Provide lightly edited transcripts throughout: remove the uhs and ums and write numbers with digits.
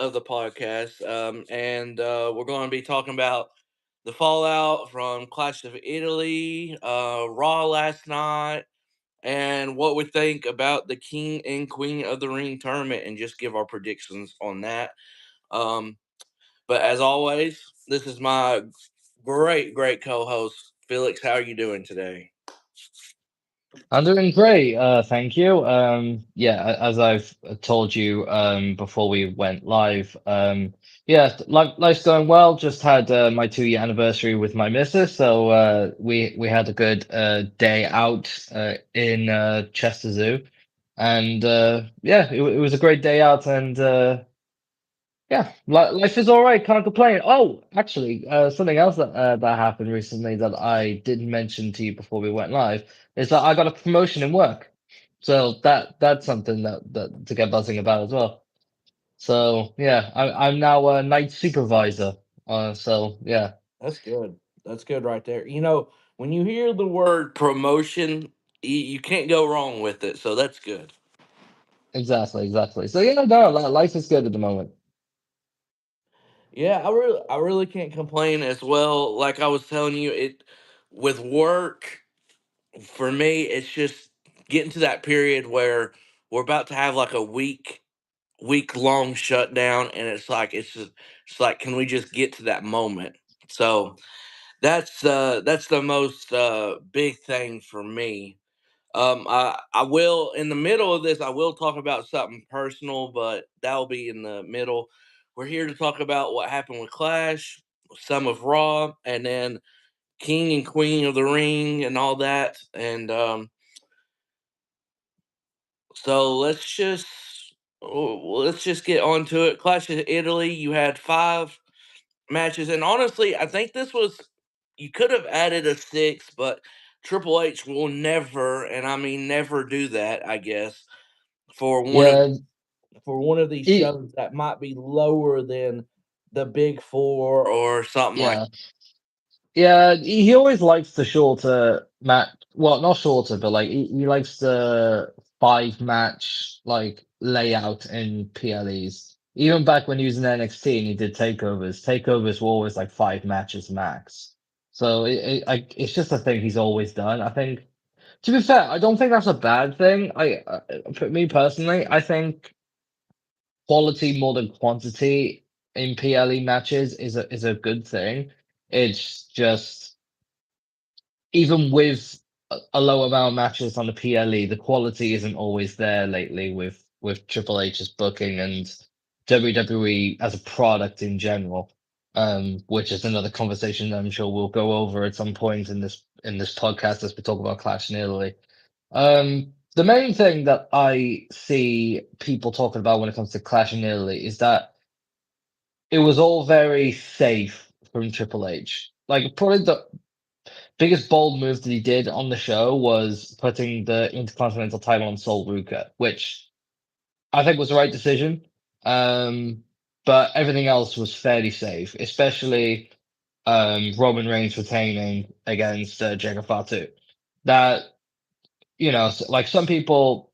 of the podcast, and we're going to be talking about the fallout from Clash of Italy, Raw last night, and what we think about the King and Queen of the Ring tournament, and just give our predictions on that. Um, but as always, this is my great co-host Felix. How are you doing today? I'm doing great, thank you. Yeah, as I've told you before we went live, yeah, life's going well. Just had my 2 year anniversary with my missus, so we had a good day out in Chester Zoo, and yeah, it was a great day out, and yeah, life is all right. Can't complain. Oh, actually, something else that happened recently that I didn't mention to you before we went live is that I got a promotion in work. So that's something that to get buzzing about as well. So yeah, I'm now a night supervisor. So yeah, That's good. That's good right there. When you hear the word promotion, you can't go wrong with it. So that's good. exactly. So yeah, no, life is good at the moment. Yeah, I really can't complain as well. Like I was telling you, it with work for me, it's just getting to that period where we're about to have like a week long shutdown, and it's like, can we just get to that moment? So that's the most big thing for me. I will in the middle of this. I will talk about something personal, but that'll be in the middle. We're here to talk about what happened with Clash, some of Raw, and then King and Queen of the Ring and all that. And so let's just get on to it. Clash of Italy. You had 5 matches, and honestly, I think this was you could have added a 6th, but Triple H will never, and I mean never, do that. I guess for one of Yeah, for one of these it, shows that might be lower than the Big Four or something like. yeah. Yeah, he always likes the shorter match. Well, not shorter, but like he likes the 5 match like layout in PLEs. Even back when he was in NXT and he did takeovers were always like 5 matches max. So it's just a thing he's always done. I think, to be fair, I don't think that's a bad thing. For me personally, I think quality more than quantity in PLE matches is a good thing. It's just even with a low amount of matches on the PLE, the quality isn't always there lately with Triple H's booking and WWE as a product in general. Which is another conversation that I'm sure we'll go over at some point in this podcast as we talk about Clash in Italy. The main thing that I see people talking about when it comes to Clash in Italy is that it was all very safe from Triple H. Like probably the biggest bold move that he did on the show was putting the Intercontinental title on Sol Ruka, which I think was the right decision. Um, but everything else was fairly safe, especially Roman Reigns retaining against Jacob Fatu. That, like some people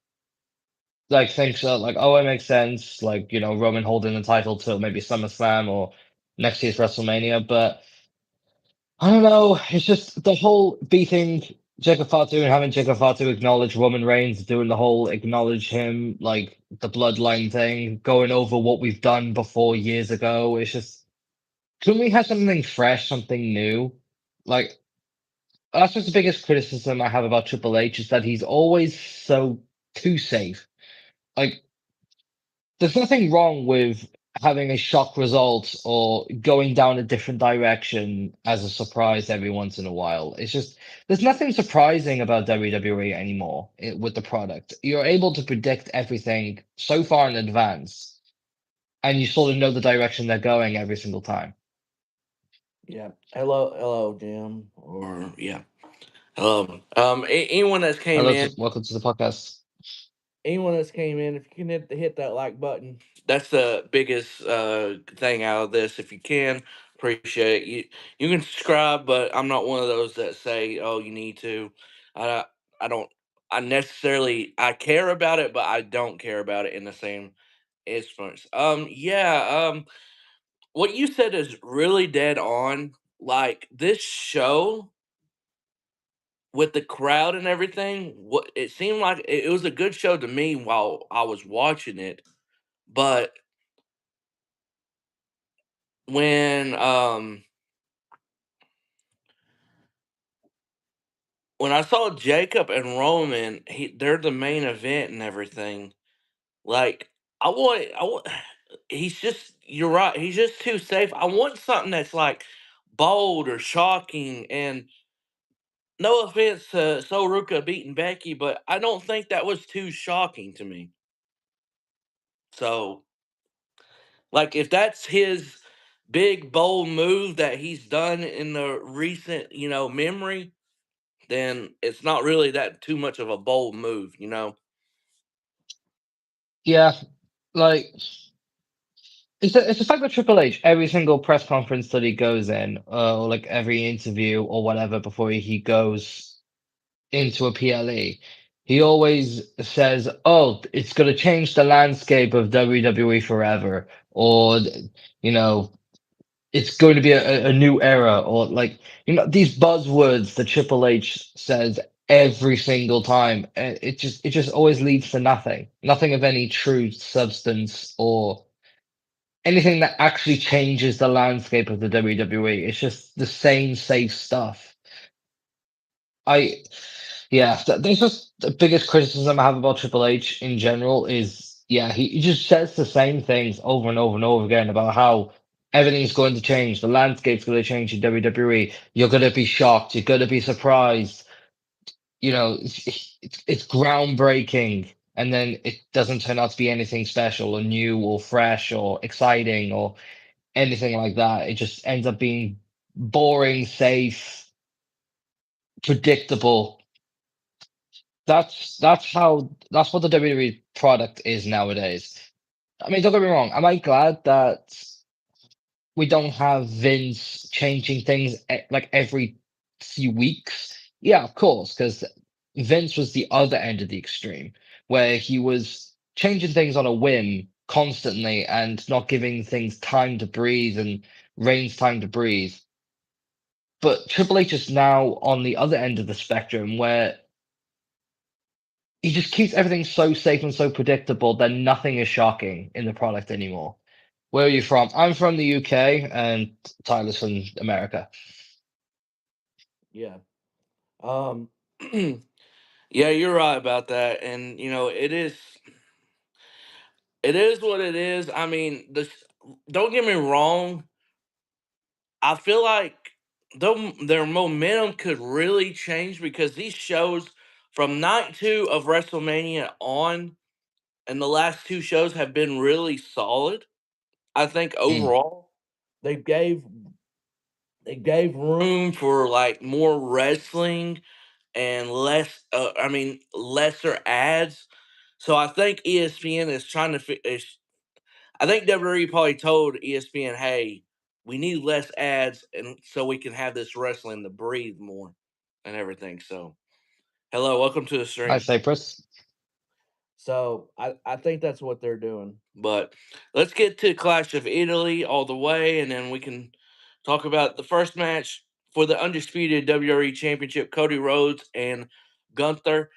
like think so, like, oh, it makes sense, like, Roman holding the title till maybe SummerSlam or next year's WrestleMania, but I don't know. It's just the whole beating Jacob Fatu and having Jacob Fatu acknowledge Roman Reigns, doing the whole acknowledge him, like the bloodline thing, going over what we've done before years ago. It's just, couldn't we have something fresh, something new? Like, that's just the biggest criticism I have about Triple H is that he's always so too safe. Like, there's nothing wrong with having a shock result or going down a different direction as a surprise every once in a while. It's just there's nothing surprising about WWE anymore with the product. You're able to predict everything so far in advance, and you sort of know the direction they're going every single time. Yeah. Hello, Jim. Or yeah. Anyone that's came Hello, in, welcome to the podcast. if you can hit that like button, that's the biggest thing out of this. If you can, appreciate it. You can subscribe, but I'm not one of those that say, "Oh, you need to." I I don't. I care about it, but I don't care about it in the same Influence. Yeah. What you said is really dead on. Like this show with the crowd and everything, what it seemed like it was a good show to me while I was watching it. But when um when I saw Jacob and Roman, they're the main event and everything. Like I want he's just you're right, he's just too safe. I want something that's like bold or shocking, and no offense to Soruka beating Becky, but I don't think that was too shocking to me. So, like, if that's his big bold move that he's done in the recent, memory, then it's not really that too much of a bold move. Yeah, like it's the fact that Triple H every single press conference that he goes in, or like every interview or whatever before he goes into a PLE, he always says, "Oh, it's going to change the landscape of WWE forever," or you know, it's going to be a new era, or like these buzzwords that Triple H says every single time. It just always leads to nothing, nothing of any true substance or anything that actually changes the landscape of the WWE. It's just the same safe stuff. I Yeah, there's just the biggest criticism I have about Triple H in general is, yeah, he just says the same things over and over and over again about how everything's going to change, the landscape's going to change in WWE. You're going to be shocked, you're going to be surprised. It's groundbreaking, and then it doesn't turn out to be anything special or new or fresh or exciting or anything like that. It just ends up being boring, safe, predictable. That's what the WWE product is nowadays. I mean, don't get me wrong. Am I glad that we don't have Vince changing things like every few weeks? Yeah, of course, because Vince was the other end of the extreme, where he was changing things on a whim constantly and not giving things time to breathe and Reigns time to breathe. But Triple H is now on the other end of the spectrum, where he just keeps everything so safe and so predictable that nothing is shocking in the product anymore. Where are you from? I'm from the UK, and Tyler's from America. Yeah. Um, yeah, you're right about that, and it is what it is. I mean, don't get me wrong. I feel like their momentum could really change because these shows from night two of WrestleMania on and the last two shows have been really solid. I think Mm. overall they gave they gave room for like more wrestling and less. I mean, lesser ads. So I think ESPN is trying to. I think WWE probably told ESPN, "Hey, we need less ads, and so we can have this wrestling to breathe more and everything." So, hello, welcome to the Hi, stream. Cyprus. So, I think that's what they're doing. But let's get to Clash of Italy all the way, and then we can talk about the first match for the undisputed WWE Championship: Cody Rhodes and Gunther.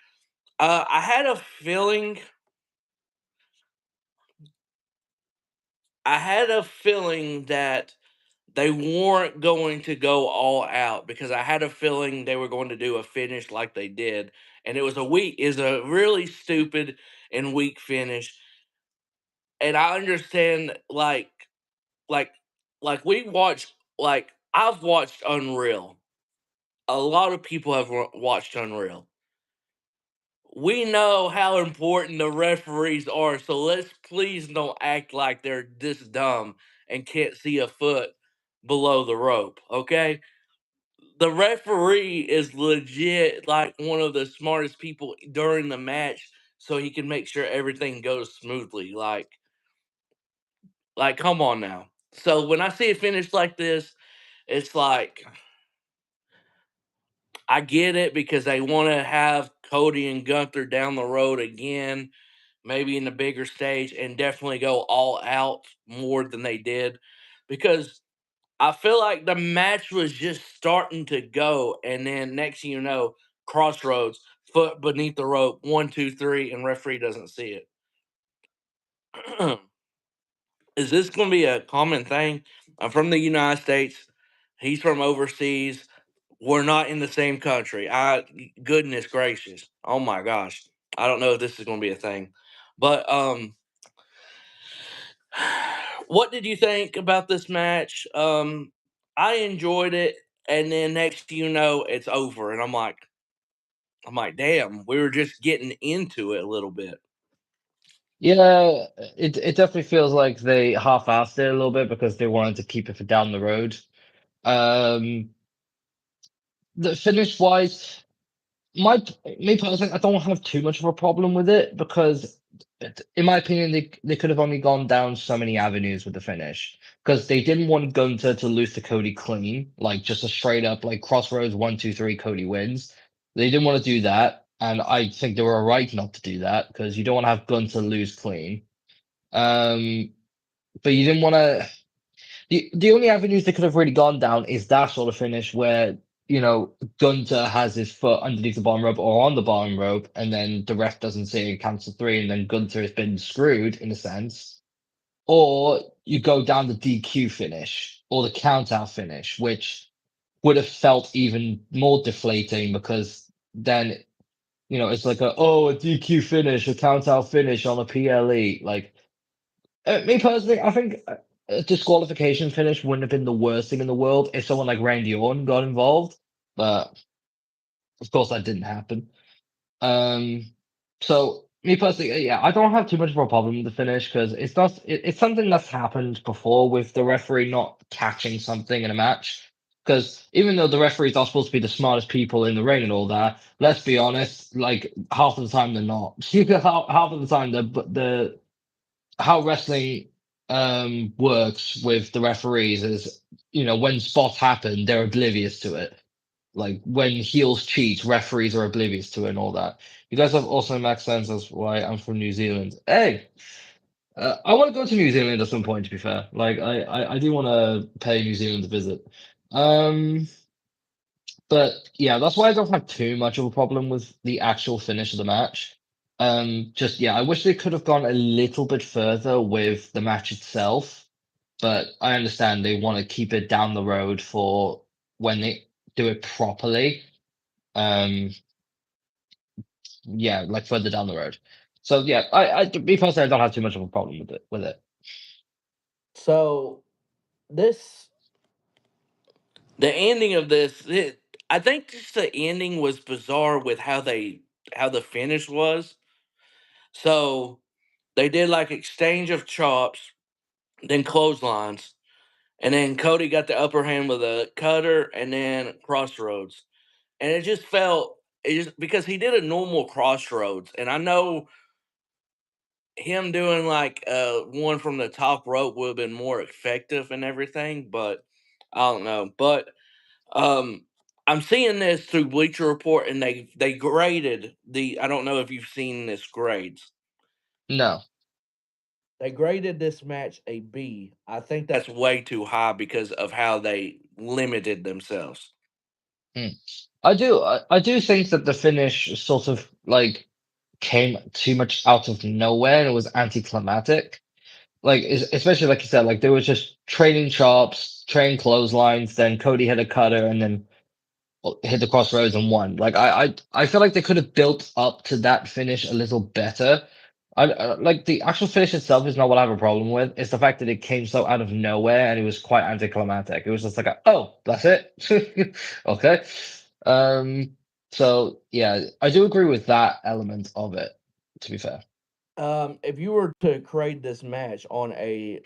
I had a feeling. I had a feeling that they weren't going to go all out because I had a feeling they were going to do a finish like they did, and it was a really stupid and weak finish. And I understand, like, like we watch, like I've watched Unreal. A lot of people have watched Unreal. We know how important the referees are, so let's please don't act like they're this dumb and can't see a foot below the rope, okay? The referee is legit like one of the smartest people during the match so he can make sure everything goes smoothly. Like come on now. So when I see a finish like this, it's like I get it because they want to have Cody and Gunther down the road again. maybe in the bigger stage, and definitely go all out more than they did, because I feel like the match was just starting to go, and then next thing you know, crossroads, foot beneath the rope, 1, 2, 3, and referee doesn't see it. Is this going to be a common thing? I'm from the United States. He's from overseas. We're not in the same country. Goodness gracious. Oh my gosh. I don't know if this is going to be a thing. But what did you think about this match? I enjoyed it, and then next thing you know, it's over, and I'm like, damn, we were just getting into it a little bit. Yeah, it definitely feels like they half-assed it a little bit because they wanted to keep it for down the road. Um, the finish wise, my me personally, I don't have too much of a problem with it because, in my opinion, they could have only gone down so many avenues with the finish because they didn't want Gunter to lose to Cody clean, like just a straight up like crossroads 1, 2, 3, Cody wins. They didn't want to do that, and I think they were right not to do that because you don't want to have Gunter lose clean. Um, but you didn't want to. The only avenues they could have really gone down is that sort of finish where, Gunter has his foot underneath the bottom rope or on the bottom rope, and then the ref doesn't say it counts to three, and then Gunter has been screwed in a sense. Or you go down the DQ finish or the count out finish, which would have felt even more deflating because then, it's like a DQ finish, a count out finish on a PLE. Like, me personally, I think a disqualification finish wouldn't have been the worst thing in the world if someone like Randy Orton got involved, but of course that didn't happen. Um, so me personally, yeah, I don't have too much of a problem with the finish because it's not it's something that's happened before with the referee not catching something in a match. Because even though the referees are supposed to be the smartest people in the ring and all that, let's be honest, like half of the time they're not. Half of the time the how wrestling works with the referees is, when spots happen, they're oblivious to it. Like when heels cheat, referees are oblivious to it and all that. You guys have also make sense. That's why I'm from New Zealand. Hey, I want to go to New Zealand at some point. To be fair, like I do want to pay New Zealand a visit. Um, but yeah, that's why I don't have too much of a problem with the actual finish of the match. Just yeah, I wish they could have gone a little bit further with the match itself, but I understand they want to keep it down the road for when they do it properly. Um, yeah, like further down the road. So yeah, me personally, I don't have too much of a problem with it. So this the ending of this, I think just the ending was bizarre with how the finish was. So they did like exchange of chops, then clotheslines, and then Cody got the upper hand with a cutter, and then crossroads. And it just felt it just because he did a normal crossroads, and I know him doing like one from the top rope would have been more effective and everything, but I don't know. But um I'm seeing this through Bleacher Report, and they graded the, I don't know if you've seen this grades. No. They graded this match a B. I think that's way too high because of how they limited themselves. Mm. I do think that the finish sort of like came too much out of nowhere and it was anticlimactic. Like especially like you said, like there was just training chops, training clotheslines, then Cody hit a cutter, and then hit the crossroads and won. Like I feel like they could have built up to that finish a little better. Like the actual finish itself is not what I have a problem with. It's the fact that it came so out of nowhere and it was quite anticlimactic. It was just like, oh, that's it. Okay. Um. So yeah, I do agree with that element of it. To be fair, If you were to grade this match on a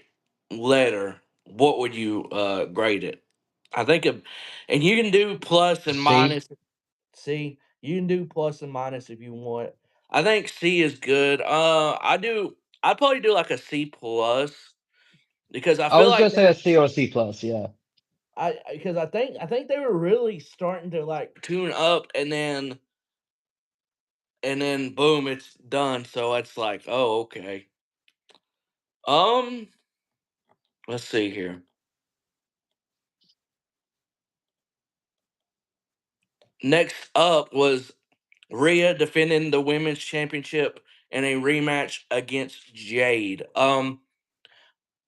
letter, what would you grade it? I think, and you can do plus and C. minus. C, you can do plus and minus if you want. I think C is good. I'd probably do like a C plus because I I feel was gonna like say a C or a C plus. Yeah. I think they were really starting to like tune up, and then and then boom, it's done. So it's like, oh, okay. Um, let's see here. Next up was Rhea defending the women's championship in a rematch against Jade.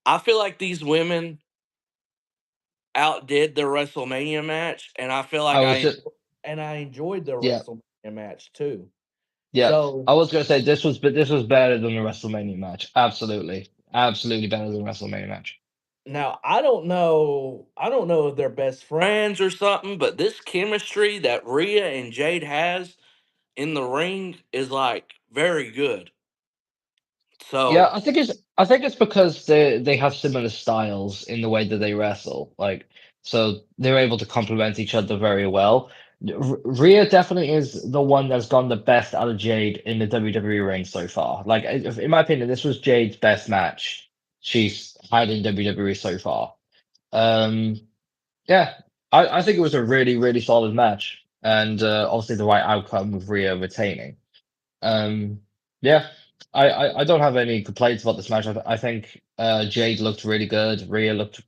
I feel like these women outdid the WrestleMania match, and I feel I like was just I enjoyed the yeah, WrestleMania match too. yeah. So I was gonna say this was better than the WrestleMania match. Absolutely. Absolutely better than the WrestleMania match. now I don't know if they're best friends or something, but this chemistry that Rhea and Jade has in the ring is like very good. Yeah, So I think it's because they have similar styles in the way that they wrestle. Like so they're able to complement each other very well. Rhea definitely is the one that's gone the best out of Jade in the WWE ring so far. Like in my opinion, this was Jade's best match she's had in WWE so far. Um yeah, I think it was a really, really solid match. And obviously the right outcome with Rhea retaining. Um, yeah, I don't have any complaints about this match. I think Jade looked really good. Rhea looked,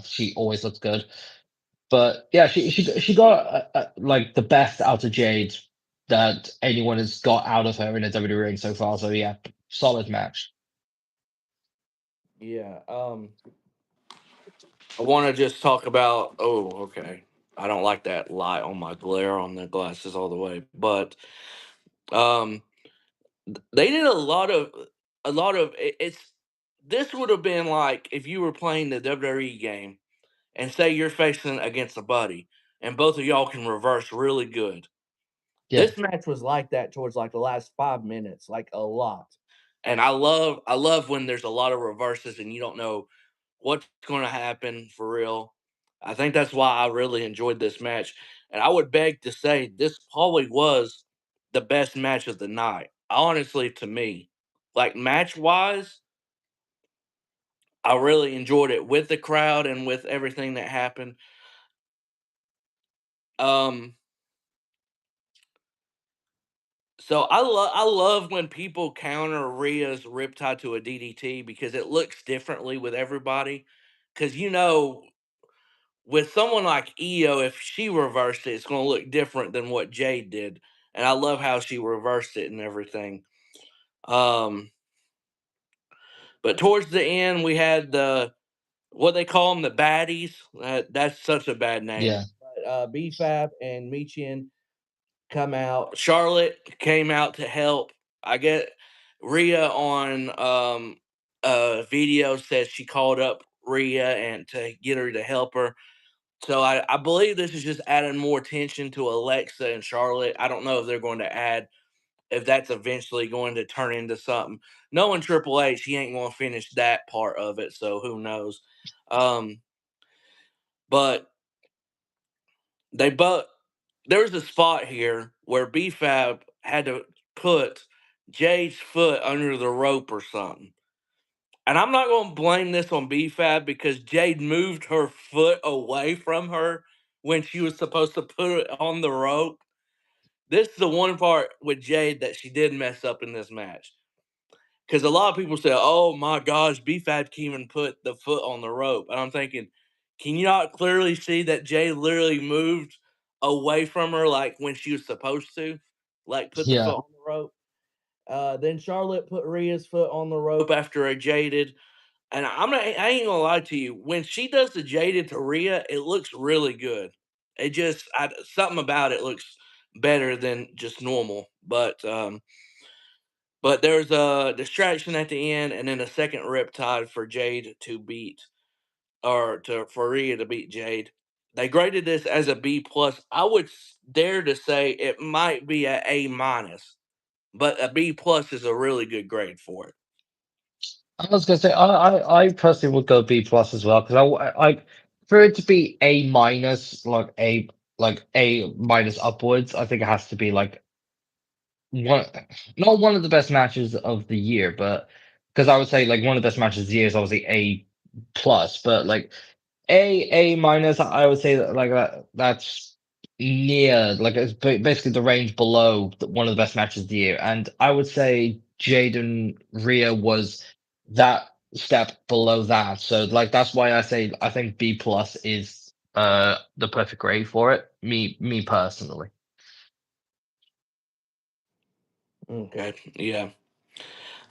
she always looks good. But yeah, she got like the best out of Jade that anyone has got out of her in a WWE ring so far. So yeah, solid match. yeah, I want to just talk about. Oh, okay. I don't like that light on my glare on the glasses all the way, but um, they did a lot of. It's this would have been like if you were playing the WWE game and say you're facing against a buddy, and both of y'all can reverse really good. Yeah, This match was like that towards like the last 5 minutes, like a lot. And I love when there's a lot of reverses and you don't know what's going to happen for real. I think that's why I really enjoyed this match. And I would beg to say this probably was the best match of the night. Honestly, to me, like match wise, I really enjoyed it with the crowd and with everything that happened. Um, So I love when people counter Rhea's Riptide to a DDT because it looks differently with everybody. Because with someone like Io, if she reversed it, it's going to look different than what Jade did, and I love how she reversed it and everything. Um, but towards the end, we had the what they call them, the baddies. That's such a bad name. yeah. But BFAB and Michin come out. Charlotte came out to help. I get Rhea on video says she called up Rhea and to get her to help her. So I believe this is just adding more tension to Alexa and Charlotte. I don't know if they're going to add if that's eventually going to turn into something. Knowing Triple H, he ain't going to finish that part of it, so who knows. Um, but they both there's a spot here where BFAB had to put Jade's foot under the rope or something. And I'm not going to blame this on BFAB because Jade moved her foot away from her when she was supposed to put it on the rope. This is the one part with Jade that she did mess up in this match. Because a lot of people say, oh my gosh, BFAB can't even put the foot on the rope. And I'm thinking, can you not clearly see that Jay literally moved away from her like when she was supposed to? Like put the Yeah. foot on the rope. Then Charlotte put Rhea's foot on the rope after a jaded. And I ain't gonna lie to you, when she does the jaded to Rhea, it looks really good. Something about it looks better than just normal. But there's a distraction at the end, and then a second Riptide for Jade to beat, or to for Rhea to beat Jade. They graded this as a B plus. I would dare to say it might be a A minus, but a B plus is a really good grade for it. I was gonna say I personally would go B plus as well because I for it to be A minus like A minus upwards, I think it has to be like one not one of the best matches of the year, but because I would say like one of the best matches of the year is obviously A plus, but like A minus, I would say that like that's near, like it's basically the range below one of the best matches of the year. And I would say Jaden Rhea was that step below that. So like that's why I say I think B plus is the perfect grade for it. Me personally. Okay, yeah.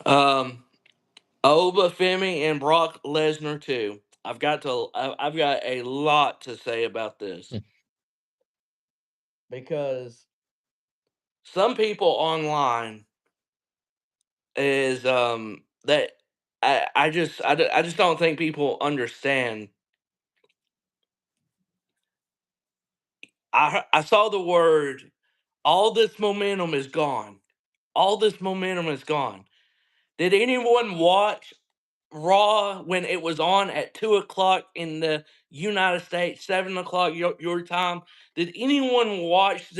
Um, Oba Femi and Brock Lesnar too. I've got a lot to say about this because some people online is that I just don't think people understand. I saw the word, all this momentum is gone. All this momentum is gone. Did anyone watch Raw when it was on at 2 o'clock in the United States, 7 o'clock your time? Did anyone watch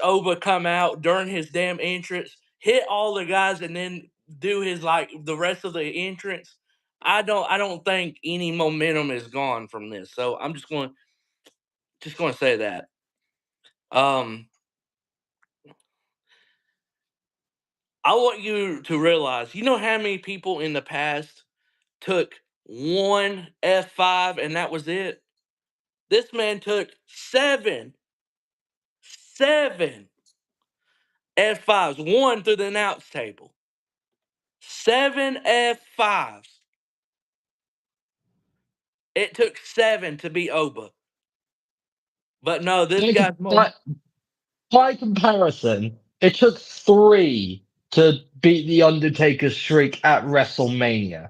Oba come out during his damn entrance, hit all the guys, and then do his like the rest of the entrance? I don't think any momentum is gone from this. So I'm just going to say that. Um, I want you to realize, you know how many people in the past took one F5 and that was it? This man took seven F5s, one through the announce table. Seven F5s. It took seven to beat Oba. But no, this By, guy's more. by, by comparison, it took three to beat the Undertaker's streak at WrestleMania.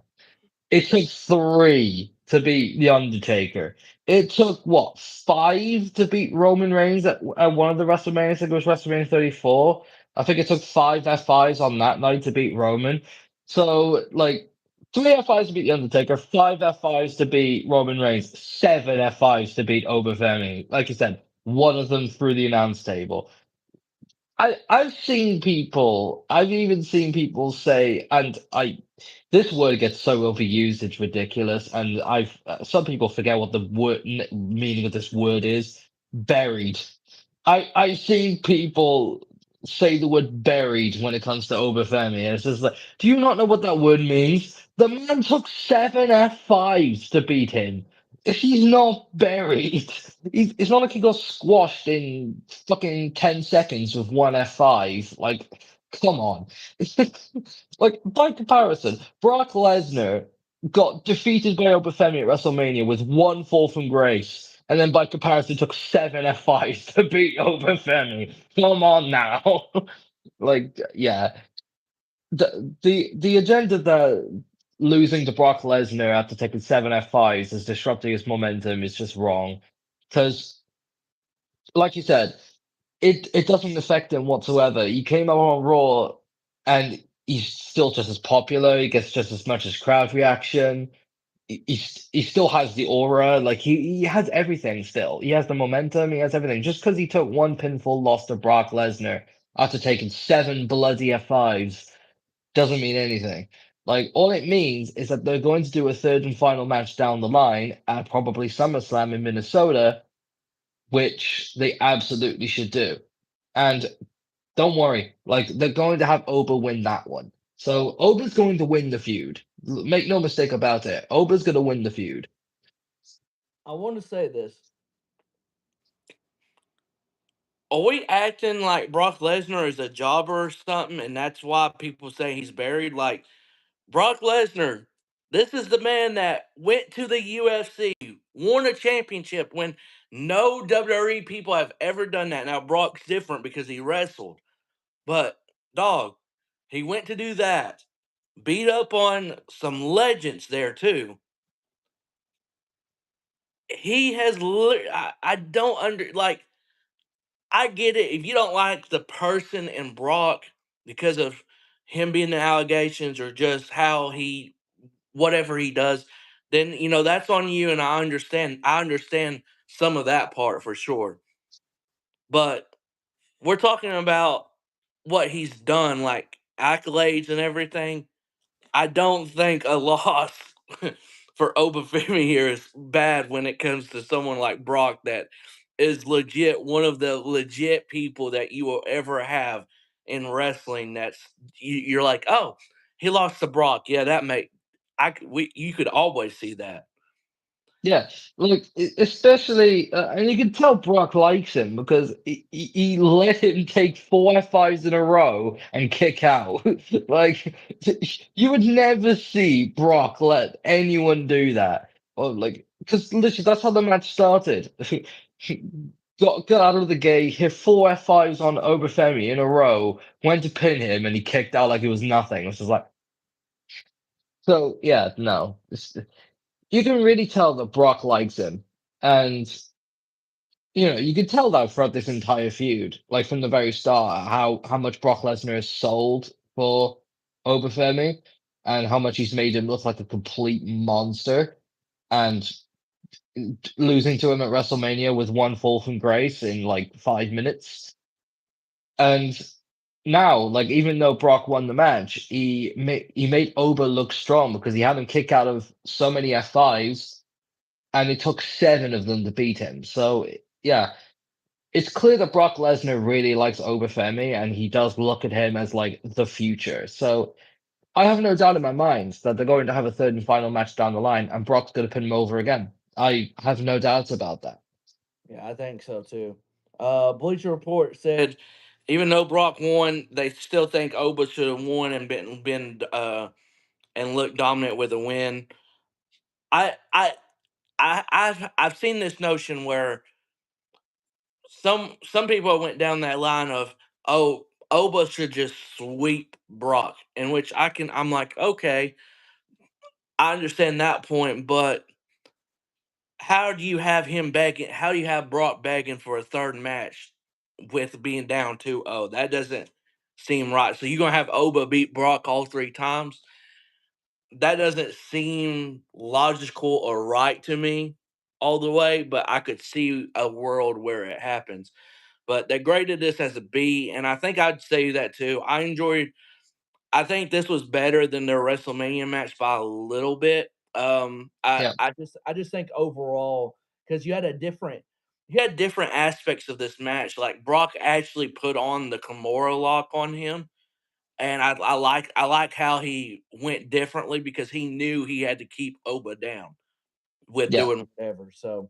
It took three to beat The Undertaker. It took what, five to beat Roman Reigns at one of the WrestleMania? I think it was WrestleMania 34. I think it took five F5s on that night to beat Roman. So like three F5s to beat The Undertaker, five F5s to beat Roman Reigns, seven F5s to beat Oba Femi. Like you said, one of them through the announce table. I've even seen people say, and this word gets so overused, it's ridiculous. And some people forget what the meaning of this word is. Buried. I've seen people say the word buried when it comes to Obafemi. And it's just like, do you not know what that word means? The man took seven F5s to beat him. He's not buried. It's not like he got squashed in fucking 10 seconds with one F5. Like, come on. Like, by comparison, Brock Lesnar got defeated by Obafemi at WrestleMania with one fall from grace. And then by comparison, took seven F5s to beat Obafemi. Come on now. Like, yeah. The agenda that losing to Brock Lesnar after taking seven F5s is disrupting his momentum is just wrong. Because, like you said, it doesn't affect him whatsoever. He came out on Raw and he's still just as popular. He gets just as much as crowd reaction. He still has the aura. Like he has everything still. He has the momentum. He has everything. Just because he took one pinfall loss to Brock Lesnar after taking seven bloody F5s doesn't mean anything. Like all it means is that they're going to do a third and final match down the line at probably SummerSlam in Minnesota, which they absolutely should do. And don't worry, like they're going to have Oba win that one. So Oba's going to win the feud. Make no mistake about it. Oba's going to win the feud. I want to say this. Are we acting like Brock Lesnar is a jobber or something, and that's why people say he's buried? Like, Brock Lesnar, this is the man that went to the UFC, won a championship when no WWE people have ever done that. Now, Brock's different because he wrestled, but dog, he went to do that. Beat up on some legends there too. He has, I don't like, I get it. If you don't like the person in Brock because of him being the allegations or just how he whatever he does, then that's on you, and I understand. I understand some of that part for sure. But we're talking about what he's done, like accolades and everything. I don't think a loss for Obafemi here is bad when it comes to someone like Brock that is legit one of the legit people that you will ever have in wrestling. You're like, oh, he lost to Brock. Yeah, that make you could always see that. Yeah, like especially, and you can tell Brock likes him because he let him take 4 F5s in a row and kick out. Like you would never see Brock let anyone do that. Or like, because literally that's how the match started. Got out of the gate, hit 4 F5s on Obafemi in a row, went to pin him, and he kicked out like it was nothing. It's just like, so yeah, no. You can really tell that Brock likes him. And, you can tell that throughout this entire feud, like from the very start, how much Brock Lesnar is sold for Obafemi and how much he's made him look like a complete monster. And losing to him at WrestleMania with one fall from grace in like 5 minutes. And now, like, even though Brock won the match, he made Oba look strong because he had him kick out of so many F5s and it took 7 of them to beat him. So yeah, it's clear that Brock Lesnar really likes Obafemi, and he does look at him as like the future. So I have no doubt in my mind that they're going to have a third and final match down the line, and Brock's going to pin him over again. I have no doubts about that. Yeah, I think so too. Bleacher Report said even though Brock won, they still think Oba should have won and been and looked dominant with a win. I I I've seen this notion where some people went down that line of, oh, Oba should just sweep Brock, in which I'm like, okay, I understand that point, but how do you have him begging? How do you have Brock begging for a third match with being down 2-0? That doesn't seem right. So you're gonna have Oba beat Brock all 3 times? That doesn't seem logical or right to me all the way, but I could see a world where it happens. But they graded this as a B, and I think I'd say that too. I think this was better than their WrestleMania match by a little bit. Yeah, I just think overall, because you had different aspects of this match. Like Brock actually put on the Kimura lock on him, and I like how he went differently because he knew he had to keep Oba down with yeah. doing whatever. So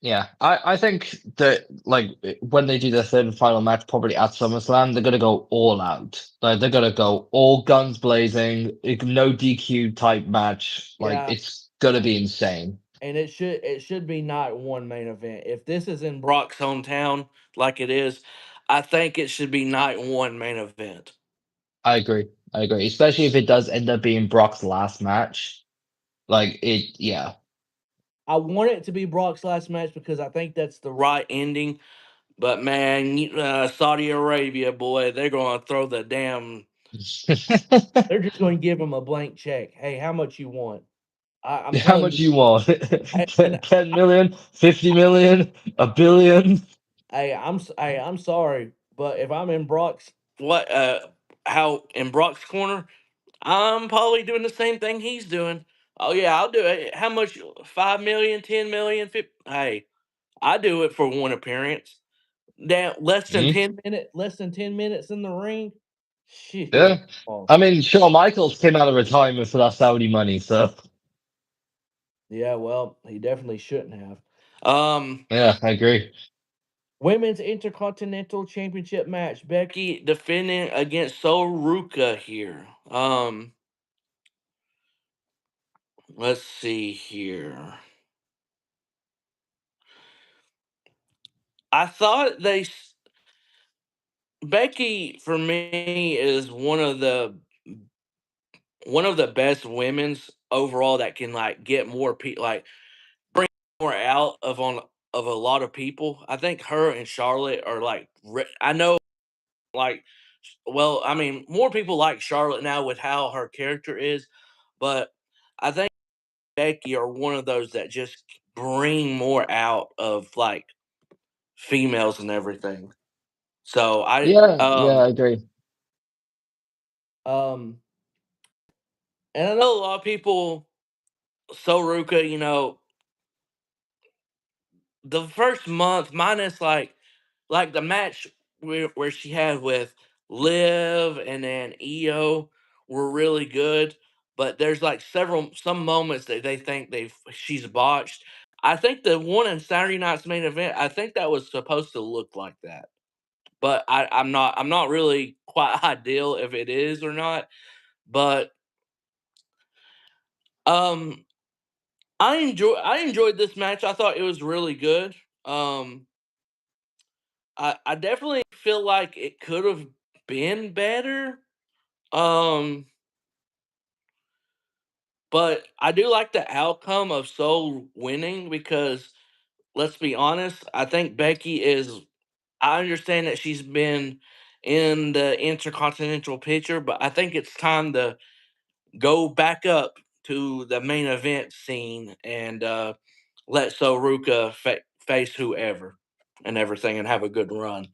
Yeah, I think that like when they do their third and final match, probably at SummerSlam, they're gonna go all out. Like they're gonna go all guns blazing, no DQ type match. Like yeah, it's gonna be insane. and it should be night one main event. If this is in Brock's hometown like it is, I think it should be night one main event. I agree. I agree. Especially if it does end up being Brock's last match. Like it, yeah. I want it to be Brock's last match because I think that's the right ending. But man, Saudi Arabia, boy, they're going to throw the damn. They're just going to give him a blank check. Hey, how much you want? I'm How telling much you, you want? and 10 million, 50 million, a billion. hey, I'm sorry, but if I'm in Brock's what how in Brock's corner, I'm probably doing the same thing he's doing. Oh yeah, I'll do it. How much? 5 million, 10 million, 50. Hey, I do it for one appearance. Down Mhm. less than 10 minutes in the ring. Yeah. Shit. Oh, I mean, Shawn Michaels came out of retirement for that Saudi money, so yeah. Well, he definitely shouldn't have. Um, yeah, I agree. Women's Intercontinental Championship match. Becky defending against Soruka here. Let's see here. I thought Becky for me is one of the best women's overall that can like get more people like bring more out of a lot of people. I think her and Charlotte are like I know like well, I mean, more people like Charlotte now with how her character is, but I think Becky are one of those that just bring more out of like females and everything. So Yeah, yeah, I agree. um and I know a lot of people Soruka, the first month minus like the match where she had with Liv and then Io were really good, but there's like some moments that they think she's botched. I think the one in Saturday night's main event, I think that was supposed to look like that. But I'm not really quite ideal if it is or not. But um I enjoyed this match. I thought it was really good. Um I definitely feel like it could have been better. Um, but I do like the outcome of Soul winning because let's be honest, I think Becky is. I understand that she's been in the intercontinental picture, but I think it's time to go back up to the main event scene and let Soruka face whoever and everything and have a good run.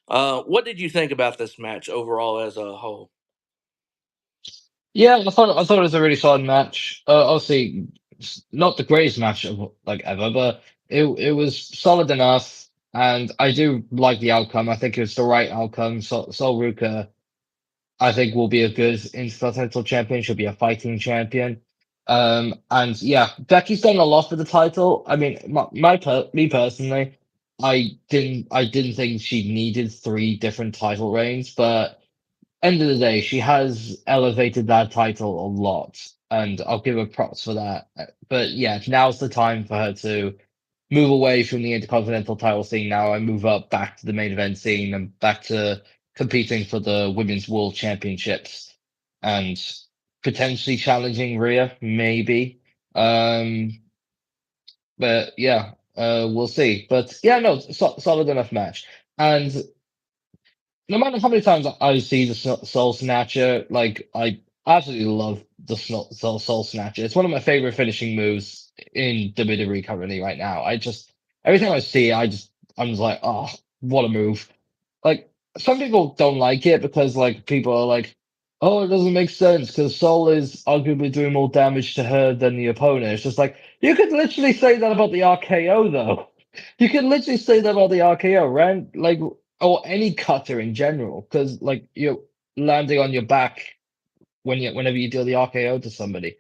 What did you think about this match overall as a whole? Yeah, I thought it was a really solid match. Obviously, not the greatest match of like ever, but it was solid enough, and I do like the outcome. I think it's the right outcome. Sol Ruka, I think, will be a good Intercontinental Champion. She'll be a fighting champion. And yeah, Becky's done a lot for the title. I mean, me personally, I didn't think she needed three different title reigns, but end of the day, she has elevated that title a lot, and I'll give her props for that. But yeah, now's the time for her to move away from the Intercontinental title scene now and move up back to the main event scene and back to competing for the Women's World Championships and potentially challenging Rhea, maybe. Um, but yeah, we'll see. But yeah, no, solid enough match. And no matter how many times I see the Soul Snatcher, like I absolutely love the Soul Snatcher. It's one of my favorite finishing moves in WWE currently right now. I just every time I see it, I'm just like, oh, what a move! Like some people don't like it because like people are like, oh, it doesn't make sense because Soul is arguably doing more damage to her than the opponent. It's just like you could literally say that about the RKO though. You can literally say that about the RKO, right? Like or any cutter in general, because like you're landing on your back whenever you deal the RKO to somebody.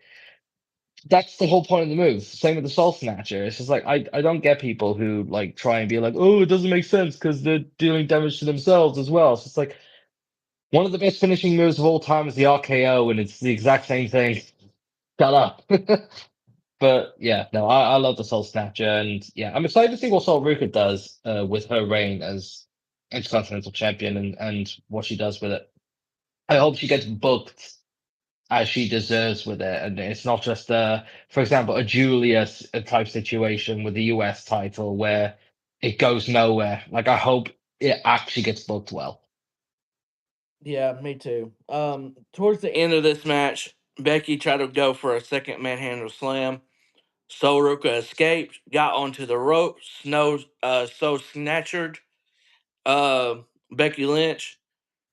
That's the whole point of the move. Same with the Soul Snatcher. It's just like I don't get people who like try and be like, oh, it doesn't make sense because they're dealing damage to themselves as well. So it's like one of the best finishing moves of all time is the RKO, and it's the exact same thing. Shut up. But yeah, no, I love the Soul Snatcher, and yeah, I'm excited to see what Soul Ruka does with her reign as Intercontinental Champion and what she does with it. I hope she gets booked as she deserves with it, and it's not just for example, a Julius type situation with the US title where it goes nowhere. Like I hope it actually gets booked well. Yeah, me too. Towards the end of this match, Becky tried to go for a second manhandle slam. Soruka escaped, got onto the ropes, so snatchered uh, Becky Lynch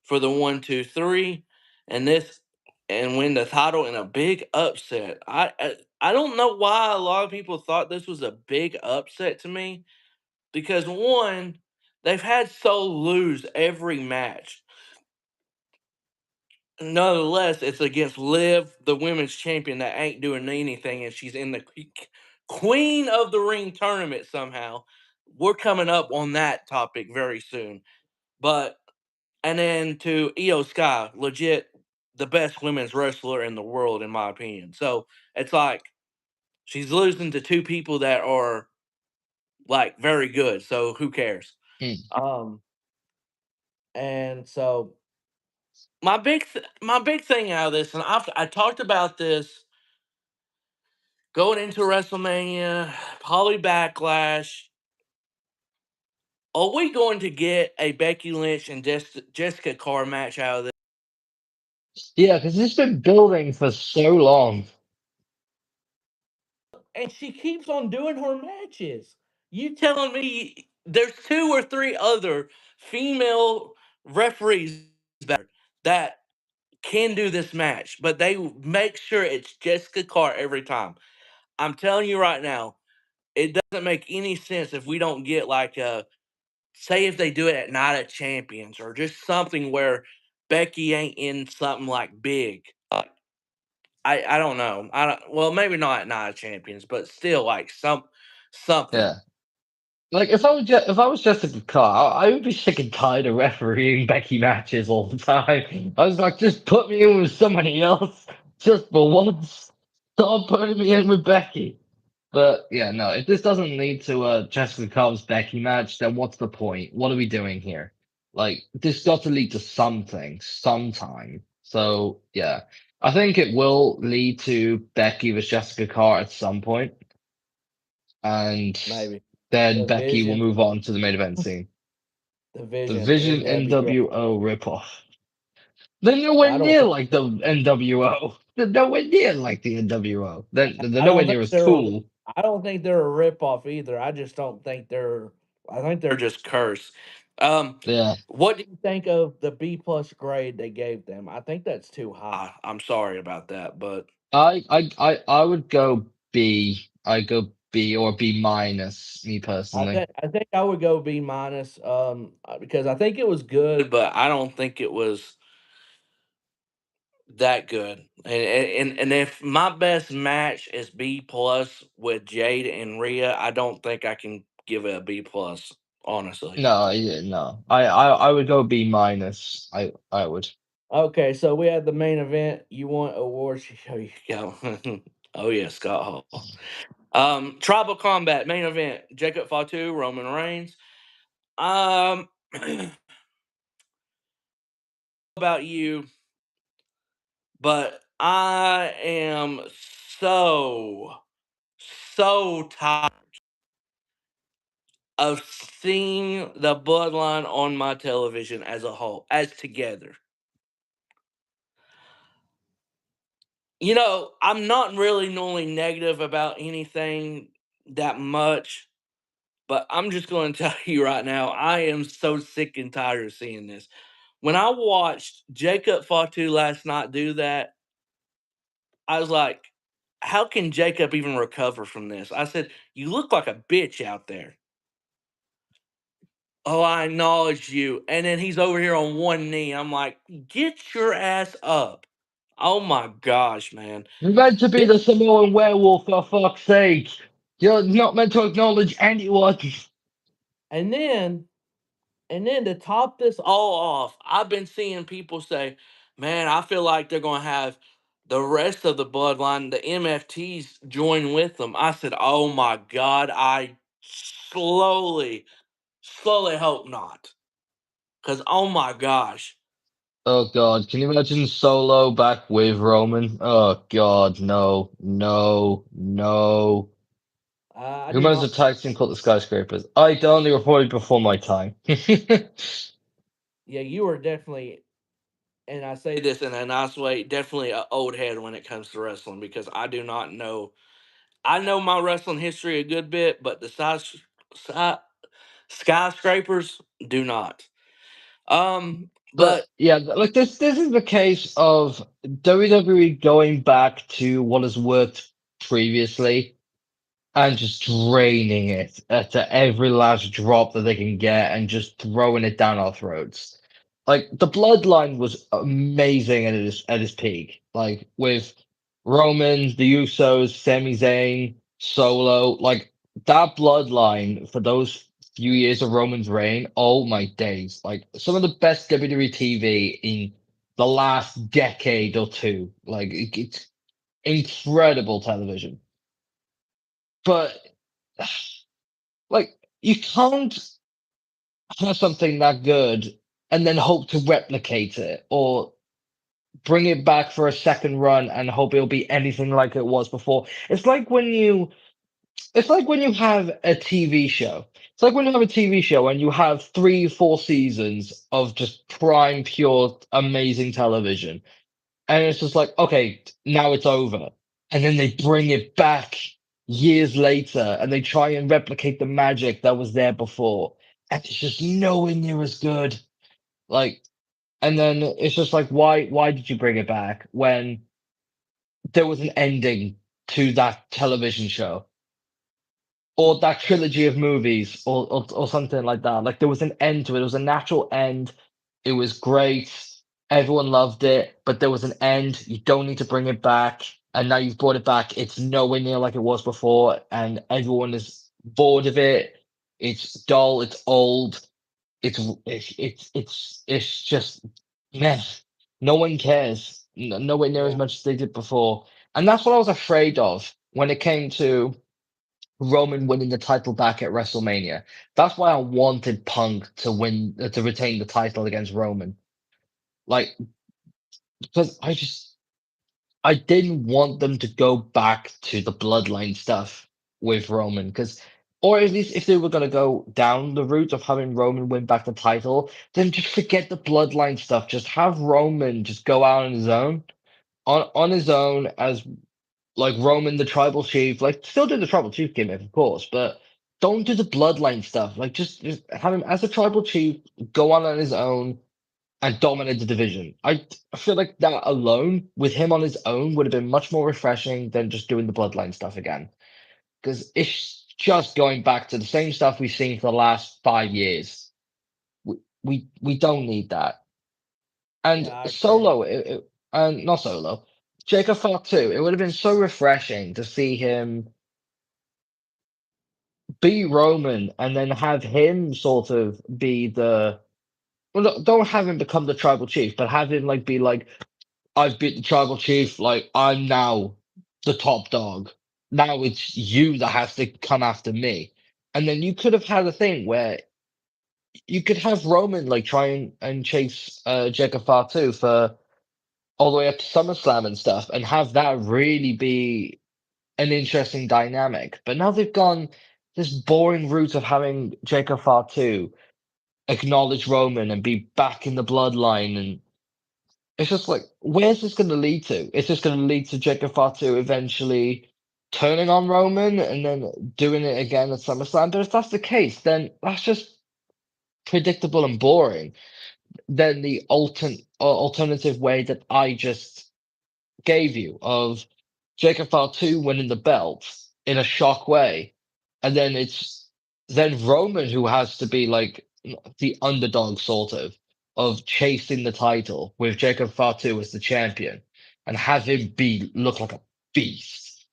for the 1, 2, 3, and this and win the title in a big upset. I don't know why a lot of people thought this was a big upset to me because one, they've had Soul lose every match. Nonetheless, it's against Liv, the women's champion that ain't doing anything, and she's in the Queen of the Ring tournament somehow. We're coming up on that topic very soon. But and then to Io Sky, legit the best women's wrestler in the world, in my opinion. So it's like she's losing to two people that are like very good. So who cares? Hmm. Um, and so my big thing out of this, and I talked about this going into WrestleMania, probably Backlash. Are we going to get a Becky Lynch and Jessica Carr match out of this? Yeah, because it's been building for so long. And she keeps on doing her matches. You telling me there's two or three other female referees that can do this match, but they make sure it's Jessica Carr every time. I'm telling you right now, it doesn't make any sense if we don't get like a say if they do it at Night of Champions or just something where Becky ain't in something like big. I don't know. I don't, well maybe not at Night of Champions, but still like something. Yeah. Like if I was Jessica Carr, I would be sick and tired of refereeing Becky matches all the time. I was like, just put me in with somebody else, just for once. Stop putting me in with Becky. But yeah, no, if this doesn't lead to a Jessica Carr's Becky match, then what's the point? What are we doing here? Like, this got to lead to something, sometime. So yeah, I think it will lead to Becky with Jessica Carr at some point, and Maybe then the Becky will Vision, move on to the main event scene. the The Vision Vision NWO. NWO ripoff. They're nowhere I don't near think like the NWO. They're nowhere near like the NWO. They're I nowhere don't think near as they're cool. I don't think they're a ripoff either. I just don't think they're. I think they're just cursed. Um, Yeah. what do you think of the B plus grade they gave them? I think that's too high. I'm sorry about that, but I would go B. I go B or B minus, me personally. I think I would go B minus. Because I think it was good, but I don't think it was that good. And if my best match is B plus with Jade and Rhea, I don't think I can give it a B plus. Honestly. No, yeah, no. I would go B minus. I would. Okay, so we had the main event. You want awards? Here you go. Oh yeah, Scott Hall. Tribal Combat main event: Jacob Fatu, Roman Reigns. About you, but I am so tired of seeing the bloodline on my television as a whole, as together. I'm not really normally negative about anything that much, but I'm just going to tell you right now, I am so sick and tired of seeing this. When I watched Jacob Fatu last night do that, I was like, how can Jacob even recover from this? I said, you look like a bitch out there. Oh, I acknowledge you. And then he's over here on one knee. I'm like, get your ass up. Oh my gosh, man. You're meant to be This, the Samoan werewolf, for fuck's sake. You're not meant to acknowledge anyone. and then And then to top this all off, I've been seeing people say, man, I feel like they're going to have the rest of the bloodline, the MFTs, join with them. I said, oh my God, I slowly hope not. Because, oh my gosh. Oh god, can you imagine Solo back with Roman? Oh god, no, no, no. I Who do runs the not. tag team called the Skyscrapers? I only reported before my time. Yeah, you are definitely, and I say this in a nice way, definitely an old head when it comes to wrestling because I do not know. I know my wrestling history a good bit, but the si- skyscrapers do not. But But yeah, like this is the case of WWE going back to what has worked previously and just draining it to every last drop that they can get and just throwing it down our throats. Like the bloodline was amazing at its peak. Like with Roman, the Usos, Sami Zayn, Solo, like that bloodline for those few years of Roman's reign, oh my days. Like some of the best WWE TV in the last decade or two. Like it's incredible television. But like you can't have something that good and then hope to replicate it or bring it back for a second run and hope it'll be anything like it was before. It's like when you have a TV show. It's like when you have a TV show and you have 3, 4 seasons of just prime, pure, amazing television. And it's just like, okay, now it's over. And then they bring it back years later and they try and replicate the magic that was there before. And it's just nowhere near as good. Like, and then it's just like, why did you bring it back when there was an ending to that television show? or that trilogy of movies, or something like that. Like there was an end to it. It was a natural end. It was great. Everyone loved it, but there was an end. You don't need to bring it back. And now you've brought it back. It's nowhere near like it was before, and everyone is bored of it. It's dull. It's old. It's just meh. No one cares. Nowhere near as Yeah, much as they did before. And that's what I was afraid of when it came to Roman winning the title back at WrestleMania. That's why I wanted Punk to win to retain the title against Roman. Like because I didn't want them to go back to the bloodline stuff with Roman because or at least if they were gonna go down the route of having Roman win back the title, then just forget the bloodline stuff. Just have Roman just go out on his own. On his own as like Roman the tribal chief, like still do the tribal chief gimmick, of course, but don't do the bloodline stuff. Like just have him as a tribal chief, go on his own and dominate the division. I feel like that alone, with him on his own, would have been much more refreshing than just doing the bloodline stuff again. Because it's just going back to the same stuff we've seen for the last 5 years. We don't need that. And yeah, I agree. Solo, and not Solo, Jacob Fart too. It would have been so refreshing to see him be Roman and then have him sort of be the well, don't have him become the tribal chief, but have him like be like, I've beat the tribal chief, like I'm now the top dog. Now it's you that has to come after me. And then you could have had a thing where you could have Roman like try and chase Jacob Fatu for all the way up to SummerSlam and stuff, and have that really be an interesting dynamic. But now they've gone this boring route of having Jacob Fatu acknowledge Roman and be back in the bloodline. And it's just like, where's this going to lead to? It's just going to lead to Jacob Fatu eventually turning on Roman and then doing it again at SummerSlam. But if that's the case, then that's just predictable and boring. Then the alternative way that I just gave you of Jacob Fatu winning the belt in a shock way, and then it's then Roman who has to be like the underdog sort of chasing the title with Jacob Fatu as the champion and have him be look like a beast.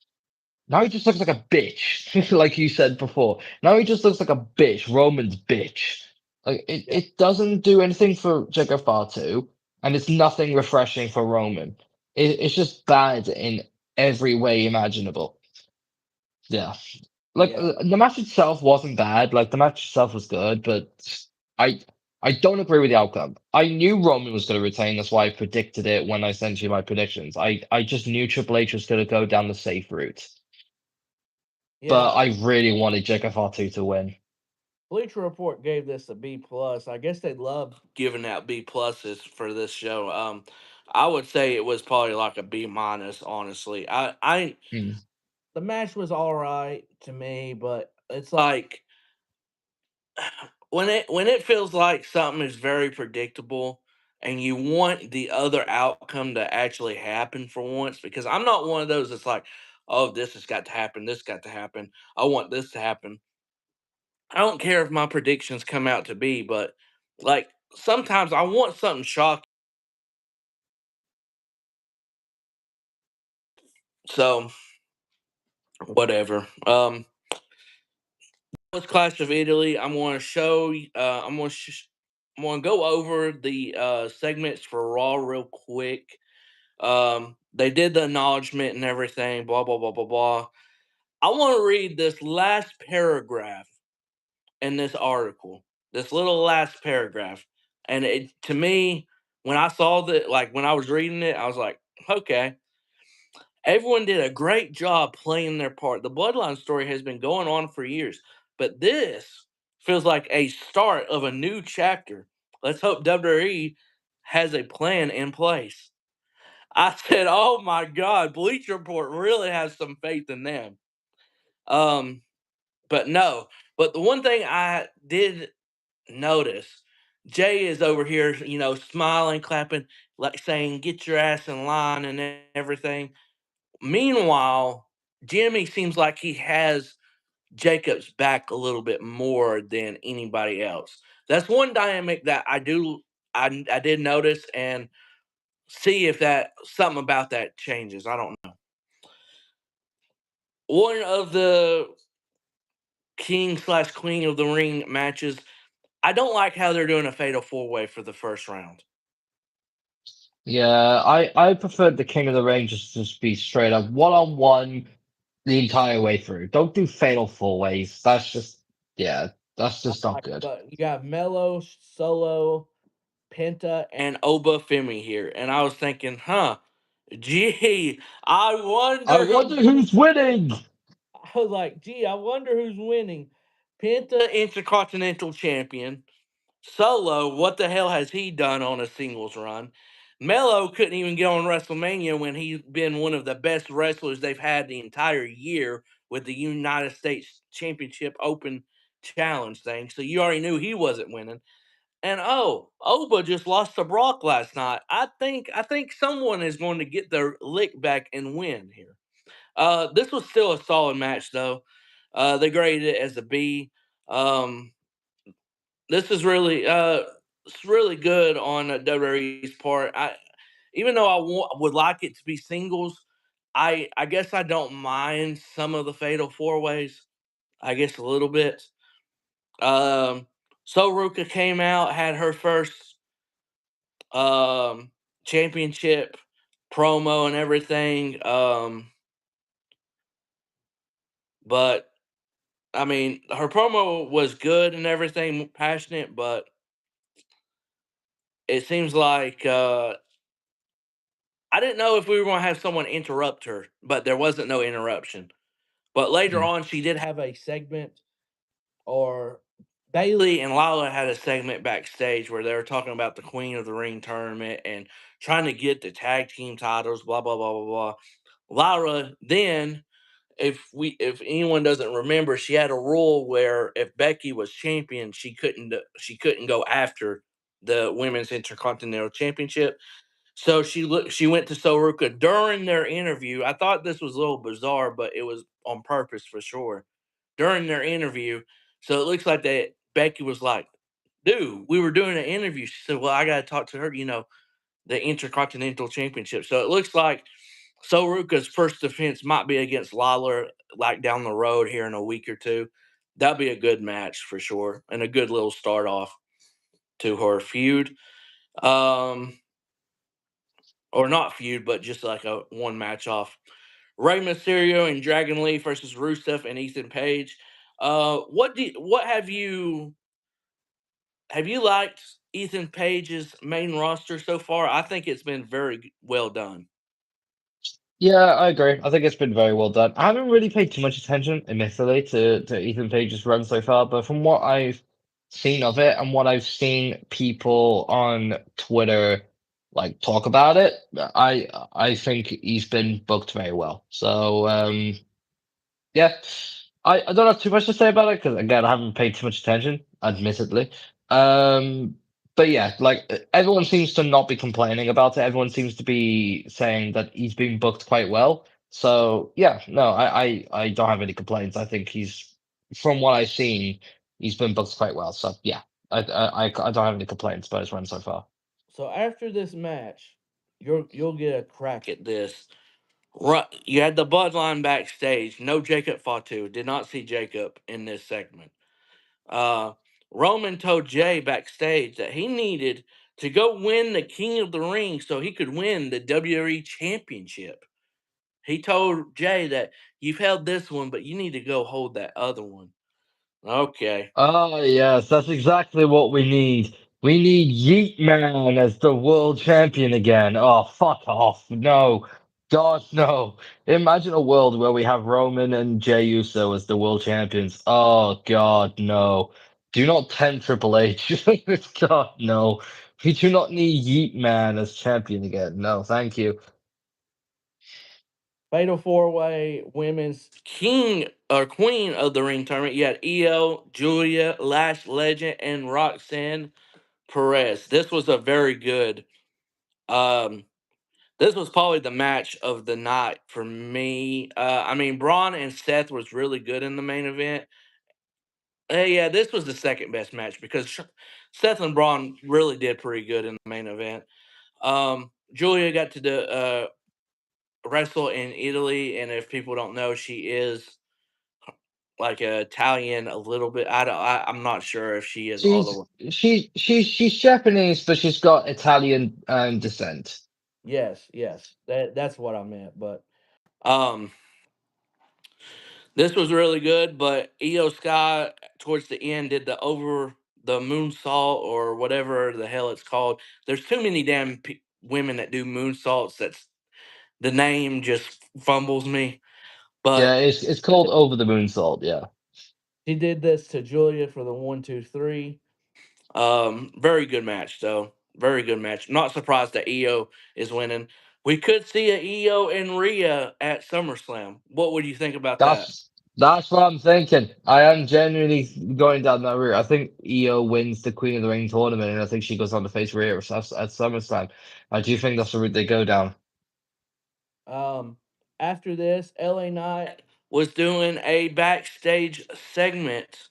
Now he just looks like a bitch, like you said before. Now he just looks like a bitch, Roman's bitch. Like Yeah, it doesn't do anything for Jacob Fatu, and it's nothing refreshing for Roman. It's just bad in every way imaginable. Yeah. Like yeah, the match itself wasn't bad. Like the match itself was good, but I I don't agree with the outcome. I knew Roman was going to retain. That's why I predicted it when I sent you my predictions. I just knew Triple H was going to go down the safe route, but yeah. I really wanted Jacob Fatu to win. Bleacher Report gave this a B plus. I guess they love giving out B pluses for this show. I would say it was probably like a B minus. Honestly, Mm. the match was all right to me, but it's like when it feels like something is very predictable and you want the other outcome to actually happen for once, because I'm not one of those that's like, oh, this has got to happen, this got to happen, I want this to happen. I don't care if my predictions come out to be, but like sometimes I want something shocking. So whatever. With Clash of Italy, I'm going to show. I'm going to go over the segments for Raw real quick. They did the acknowledgement and everything. Blah blah blah blah blah. I want to read this last paragraph in this article. This little last paragraph, and it to me, when I saw that, like when I was reading it, I was like, okay, everyone did a great job playing their part. The Bloodline story has been going on for years, but this feels like a start of a new chapter. Let's hope WWE has a plan in place. I said, "Oh my God, Bleacher Report really has some faith in them." Um, but no. But the one thing I did notice, Jay is over here, smiling, clapping, like saying, "Get your ass in line" and everything. Meanwhile, Jimmy seems like he has Jacob's back a little bit more than anybody else. That's one dynamic that I did notice and see if that something about that changes. I don't know. One of the king slash queen of the ring matches. I don't like how they're doing a fatal four way for the first round. Yeah, I preferred the King of the Ring just be straight up one on one the entire way through. Don't do fatal four ways. That's just yeah, that's just not good. But you got Mello, Solo, Penta, and Oba Femi here, and I was thinking, gee, I I wonder wonder who. who's winning. I was like, gee, I wonder who's winning. Penta, Intercontinental Champion. Solo, what the hell has he done on a singles run? Mello couldn't even get on WrestleMania when he's been one of the best wrestlers they've had the entire year with the United States Championship Open Challenge thing. So you already knew he wasn't winning. And oh, Oba just lost to Brock last night. I think someone is going to get their lick back and win here. This was still a solid match though. They graded it as a B. Um, this is really it's really good on WWE's part. Even though would like it to be singles, I guess I don't mind some of the fatal four ways. I guess a little bit. Um, so Ruka came out, had her first um championship promo and everything. But I mean, her promo was good and everything, passionate, but it seems like I didn't know if we were going to have someone interrupt her, but there wasn't no interruption. But later Mm. on, she did have a segment, or Bailey and Lala had a segment backstage where they were talking about the Queen of the Ring tournament and trying to get the tag team titles, blah blah blah blah blah. Lara then, if anyone doesn't remember, she had a rule where if Becky was champion, she couldn't go after the women's intercontinental championship. So she went to Soruka during their interview. I thought this was a little bizarre, but it was on purpose for sure. During their interview, so it looks like that Becky was like, "Dude, we were doing an interview." She said, "Well, I got to talk to her. The Intercontinental Championship." So it looks like Soruka's first defense might be against Lawler, like down the road here in a week or two. That'll be a good match for sure, and a good little start off to her feud. Um, or not feud, but just like a one match off. Rey Mysterio and Dragon Lee versus Rusev and Ethan Page. What have you liked Ethan Page's main roster so far? I think it's been very well done. Yeah, I agree. I think it's been very well done. I haven't really paid too much attention, admittedly, to Ethan Page's run so far, but from what I've seen of it and what I've seen people on Twitter like talk about it, I think he's been booked very well. So yeah, I don't have too much to say about it because again I haven't paid too much attention, admittedly. Um, but yeah, like everyone seems to not be complaining about it. Everyone seems to be saying that he's been booked quite well. So yeah, no, I don't have any complaints. I think he's from what I've seen, he's been booked quite well. So yeah, I don't have any complaints about his run so far. So after this match, you'll get a crack at this. You had the bloodline backstage. No Jacob Fatu. Did not see Jacob in this segment. Uh, Roman told Jay backstage that he needed to go win the King of the Ring so he could win the WWE Championship. He told Jay that you've held this one, but you need to go hold that other one. Okay. Oh, yes, that's exactly what we need. We need Yeet Man as the world champion again. Oh, fuck off. No. God, no. Imagine a world where we have Roman and Jey Uso as the world champions. Oh, God, no. Do not tempt Triple H. God, no. We do not need Yeet Man as champion again. No, thank you. Fatal four way women's king or queen of the ring tournament. You had Io, Julia, Lash Legend, and Roxanne Perez. This was a very good um This was probably the match of the night for me. I mean, Braun and Seth was really good in the main event. Yeah, this was the second best match because Seth and Braun really did pretty good in the main event. Julia got to wrestle in Italy, and if people don't know, she is like Italian a little bit. I'm not sure if she is all the She's way. she's Japanese, but she's got Italian descent. Yes, yes, that's what I meant. But um, this was really good. But Io Sky towards the end did the moonsault or whatever the hell it's called. There's too many damn women that do moonsaults. That's the name just fumbles me. Yeah, But it's called Over the Moonsault. Yeah. she did this to Julia for the 1, 2, 3. Very good match, though. Very good match. Not surprised that EO is winning. We could see a EO and Rhea at SummerSlam. What would you think about that? That's what I'm thinking. I am genuinely going down that route. I think Io wins the Queen of the Ring tournament, and I think she goes on to face Rhea at SummerSlam. I do think that's the route they go down. Um, After this, LA Knight was doing a backstage segment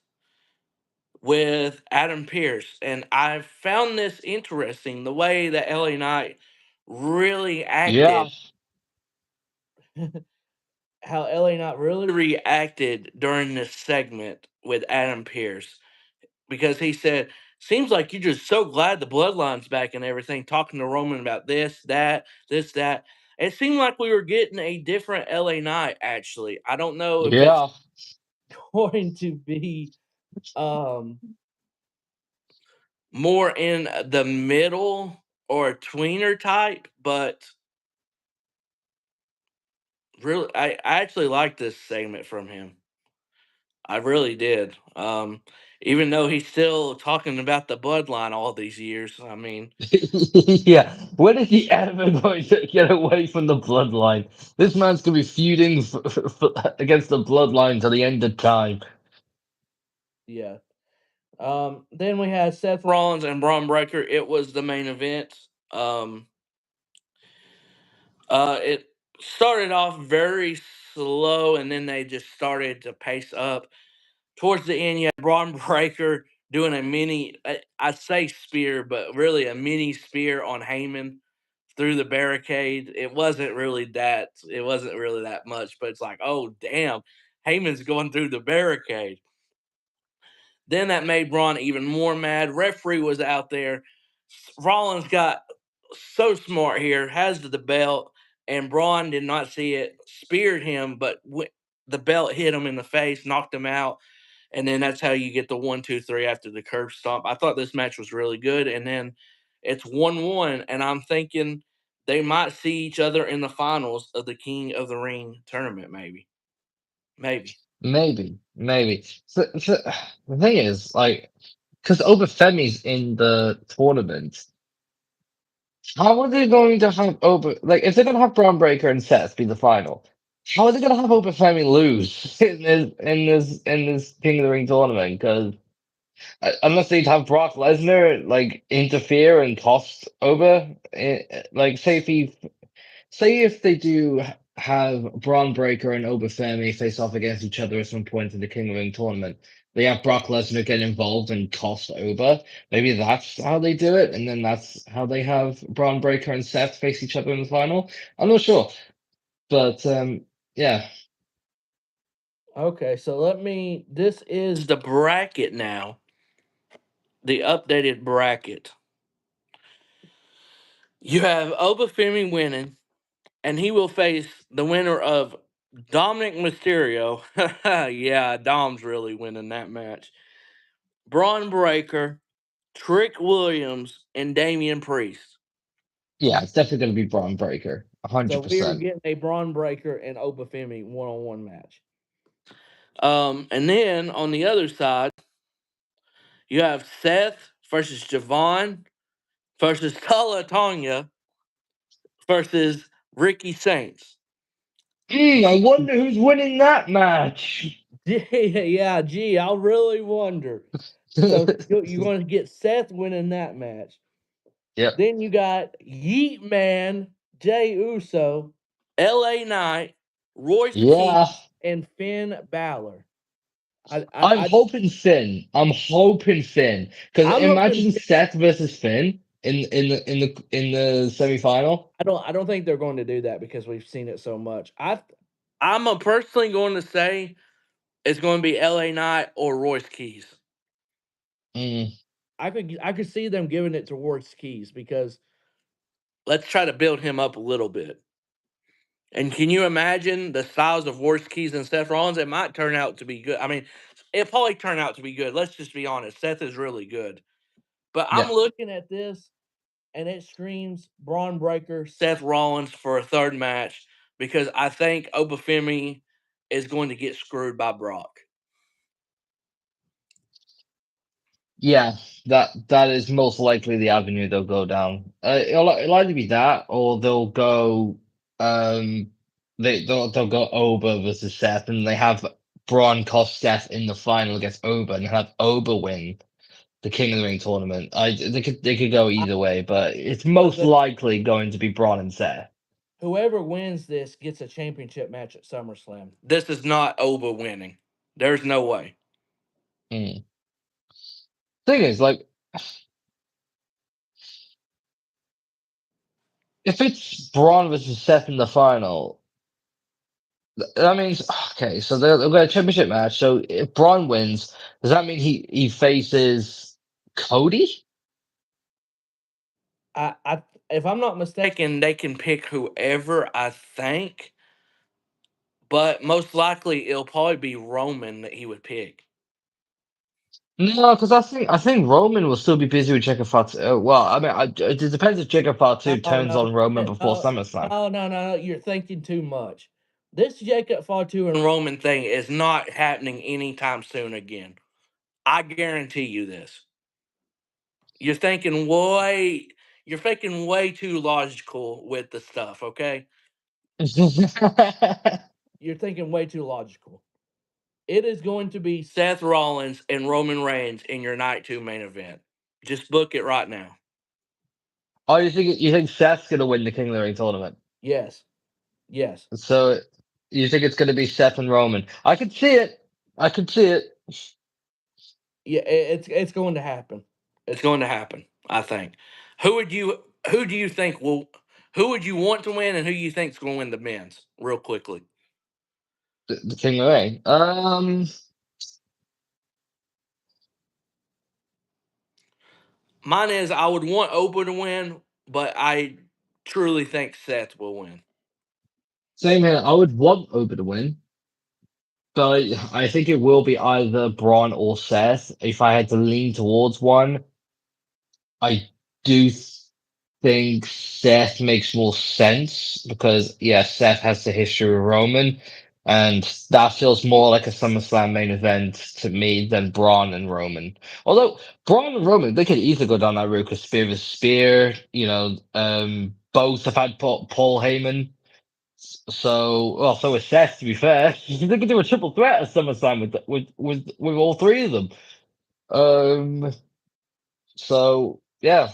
with Adam Pierce, and I found this interesting the way that LA Knight really Yeah, acted. How LA Knight really reacted during this segment with Adam Pierce because he said, "Seems like you're just so glad the bloodline's back and everything." Talking to Roman about this, that, this, that. It seemed like we were getting a different LA Knight. Actually, I don't know if it's yeah. going to be um, more in the middle or a tweener type, but really, I actually like this segment from him. I really did. Even though he's still talking about the bloodline all these years. I mean, Yeah, when is he ever going to get away from the bloodline? This man's gonna be feuding against the bloodline till the end of time. yeah. Then we had Seth Rollins and Braun Breaker. It was the main event. Um, it started off very slow, and then they just started to pace up. Towards the end, you had Braun Breaker doing a mini, I say spear, but really a mini spear on Heyman through the barricade. It wasn't really that. It wasn't really that much, but it's like, oh damn, Heyman's going through the barricade. Then that made Braun even more mad. Referee was out there. Rollins got so smart here, has the belt, and Braun did not see it. Speared him, but the belt hit him in the face, knocked him out, and then that's how you get the 1, 2, 3 after the curb stomp. I thought this match was really good, and then it's 1-1, and I'm thinking they might see each other in the finals of the King of the Ring tournament. Maybe. Maybe. So the thing is, like, because Obafemi's in the tournament, how are they going to have like if they're gonna have Braun Breaker and Seth be the final? How are they gonna have Obafemi lose in this King of the Ring tournament? Because unless they'd have Brock Lesnar like interfere and cost Oba, like say if they do have Braun Breaker and Obafemi face off against each other at some point in the King of the Ring tournament, they have Brock Lesnar get involved and cost Oba. Maybe that's how they do it, and then that's how they have Braun Breaker and Seth face each other in the final. I'm not sure, but yeah, Okay, so this is the bracket now, the updated bracket. You have Obafemi winning, and he will face the winner of Dominic Mysterio. Yeah, Dom's really winning that match. Braun Breaker, Trick Williams, and Damian Priest. yeah, it's definitely going to be Braun Breaker, So we are 100%. getting a Braun Breaker and Obafemi one-on-one match. And then on the other side, you have Seth versus Javon versus Talatanya versus Ricky Saints. I wonder who's winning that match. Yeah, gee, I really wonder. So you're going to get Seth winning that match. Yep. Then you got Yeet Man Jay Uso, LA Knight, Royce Yeah, Keane, and Finn Balor. I, I, I'm I hoping Finn. I'm hoping Finn. Because I'm hoping. imagine Seth versus Finn in the semifinal. I don't think they're going to do that because we've seen it so much. I'm personally going to say it's going to be LA Knight or Royce Keys. Mm, I could see them giving it to Royce Keys because let's try to build him up a little bit. And can you imagine the styles of Royce Keys and Seth Rollins? It might turn out to be good. I mean, it probably turned out to be good. Let's just be honest. Seth is really good. But I'm yeah. looking at this and it screams Braun Breaker, Seth Rollins for a third match because I think Obafemi is going to get screwed by Brock. Yeah, that is most likely the avenue they'll go down. It'll either be that, or they'll go, um, they'll go Oba versus Seth, and they have Braun cost Seth in the final against Oba, and have Oba win the King of the Ring tournament. They could go I, either way, but it's but most likely going to be Braun and Seth. whoever wins this gets a championship match at SummerSlam. This is not Oba winning. There's no way. Mm. Thing is, like, if it's Braun versus Seth in the final. That means okay, so they'll get a championship match. So if Braun wins, does that mean he faces Cody? I if I'm not mistaken, they can pick whoever I think, but most likely it'll probably be Roman that he would pick. No, because I think Roman will still be busy with Jacob Fatu. Well, I mean, it depends if Jacob Fatu No, turns no, on Roman before no, SummerSlam. no. You're thinking too much. This Jacob Fatu and Roman thing is not happening anytime soon again. I guarantee you this. You're thinking way, you're thinking way too logical with the stuff. Okay, you're thinking way too logical. It is going to be Seth Rollins and Roman Reigns in your night two main event. Just book it right now. Oh, you think Seth's gonna win the King of the Ring tournament? Yes, yes. So you think it's gonna be Seth and Roman? I could see it. I could see it. Yeah, it's going to happen. It's going to happen. I think. Who would you? Who do you think will? Who would you want to win, and who you think's going to win the men's? Real quickly, The King of the Ring. mine is I would want Oprah to win, but I truly think Seth will win. Same here. I would want Oba to win. But I think it will be either Braun or Seth. If I had to lean towards one, I do think Seth makes more sense because, yeah, Seth has the history of Roman, and that feels more like a SummerSlam main event to me than Braun and Roman. Although Braun and Roman, they could either go down that route because Spear is Spear, both have had Paul Heyman. So, well, so is Seth. To be fair, they could do a triple threat at SummerSlam with all three of them. Um, so yeah.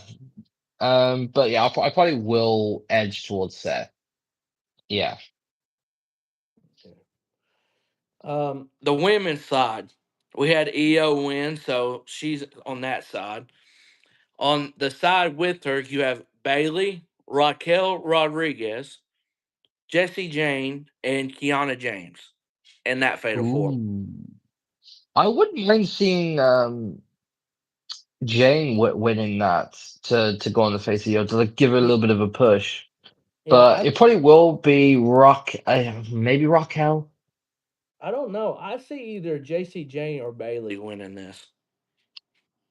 But yeah, I probably will edge towards Seth. Yeah. The women's side, we had EO win, so she's on that side. On the side with her, you have Bailey, Raquel Rodriguez, Jesse Jane, and Kiana James in that fatal four. Ooh. I wouldn't mind seeing Jane winning that to go on the face of the to like give her a Yeah, little bit of a push. yeah. But it probably will be maybe Raquel. I don't know. I see either JC Jane or Bailey winning this.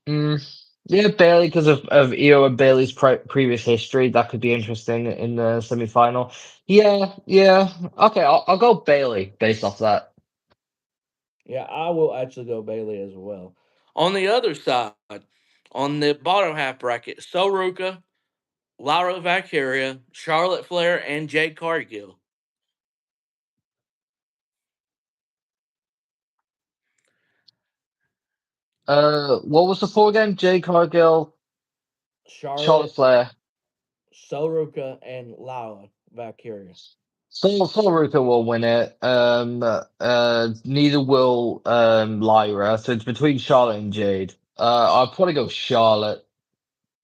Mm, yeah, Bailey because of Io and Bailey's previous history. That could be interesting in the semi-final. Yeah, yeah. Okay, I'll go Bailey based off that. Yeah, I will actually go Bailey as well. On the other side, on the bottom half bracket, Soruka, Lyra Valkyria, Charlotte Flair, and Jade Cargill. What was the four again? Jay Cargill, Charlotte Charlotte, Flair. Soroka and Lala Valkyria. Ruka will win it. Neither will Lyra. So it's between Charlotte and Jade. I'll probably go Charlotte.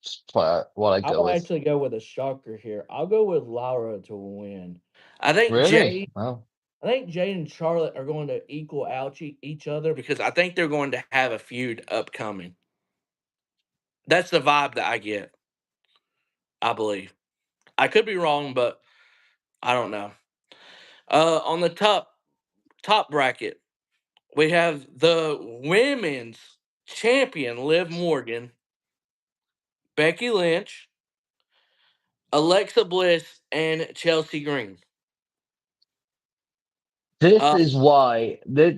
Just what I go I'll with. actually go with a shocker here. I'll go with Laura to win. I think Really? Jade. Wow. I think Jade and Charlotte are going to equal out each other because I think they're going to have a feud upcoming. That's the vibe that I get. I believe. I could be wrong, but I don't know. On the top bracket, we have the women's champion Liv Morgan, Becky Lynch, Alexa Bliss, and Chelsea Green. Uh,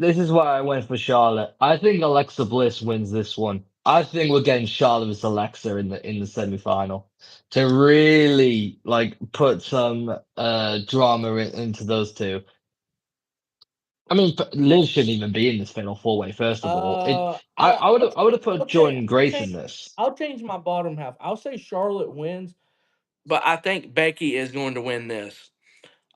This is why I went for Charlotte. I think Alexa Bliss wins this one. I think we're getting Charlotte versus Alexa in the semi-final to really like put some drama into those two. I mean, Liv shouldn't even be in this fatal four-way. First of all, I would have put Jordan Grace in this. I'll change my bottom half. I'll say Charlotte wins, but I think Becky is going to win this.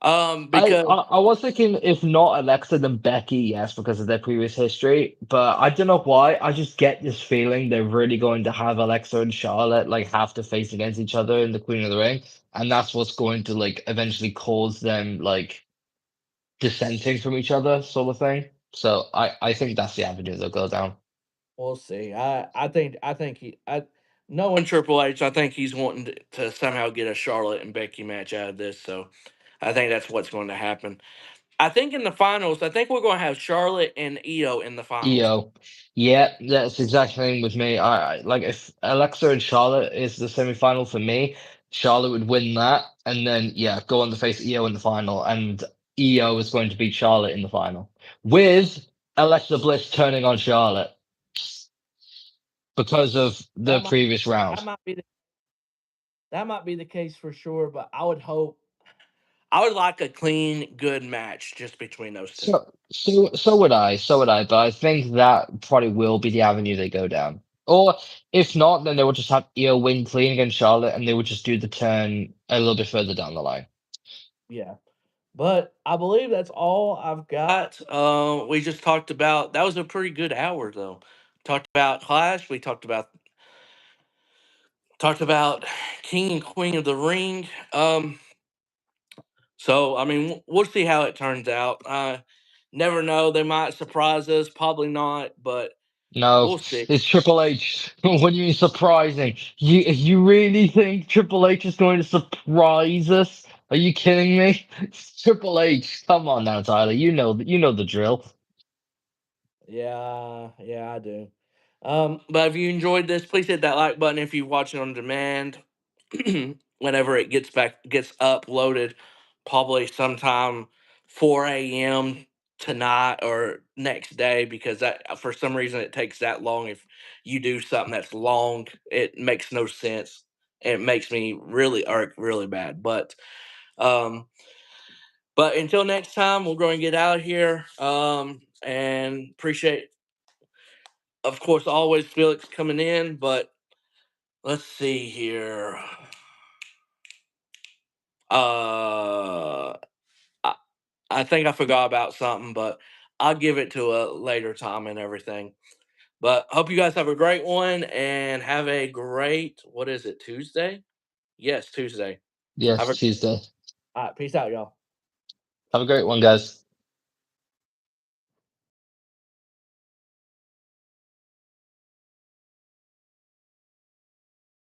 Because I was thinking if not Alexa, then Becky, yes, because of their previous history. But I don't know why. I just get this feeling they're really going to have Alexa and Charlotte like have to face against each other in the Queen of the Ring, and that's what's going to like eventually cause them like dissenting from each other, sort of thing. So I think that's the avenue they'll go down. we'll see. I think he I knowing Triple H, I think he's wanting to somehow get a Charlotte and Becky match out of this. So I think that's what's going to happen. I think in the finals, I think we're going to have Charlotte and Io in the finals. EO. Yeah, that's exactly the thing with me. Like if Alexa and Charlotte is the semi-final for me, Charlotte would win that, and then yeah, go on to face EO in the final, and EO is going to beat Charlotte in the final, with Alexa Bliss turning on Charlotte because of the That might previous that round. might be the, that might be the case for sure. But I would like a clean, good match just between those two. So would I, so would I, but I think that probably will be the avenue they go down. Or if not, then they will just have EO win clean against Charlotte, and they would just do the turn a little bit further down the line. Yeah. But I believe that's all I've got. We just talked about that was a pretty good hour though. Talked about Clash. We talked about King and Queen of the Ring. So I mean, we'll see how it turns out. Never know. They might surprise us. Probably not, but No, we'll see. it's Triple H. What do you mean surprising? You really think Triple H is going to surprise us? Are you kidding me? It's Triple H. Come on now, Tyler. You know the drill. Yeah, yeah, I do. But if you enjoyed this, please hit that like button if you watch it on demand. Whenever it gets uploaded, probably sometime 4 a.m. tonight or next day, because that for some reason it takes that long. If you do something that's long, it makes no sense. It makes me really irk really bad. Um, but until next time, we're going to get out of here. And appreciate, of course, always Felix coming in. But let's see here. Uh, I, I think I forgot about something, but I'll give it to a later time and everything. But hope you guys have a great one and have a great, what is it, Tuesday? Yes, Tuesday. Have Yes, a Tuesday. all right, peace out, y'all. Have a great one, guys.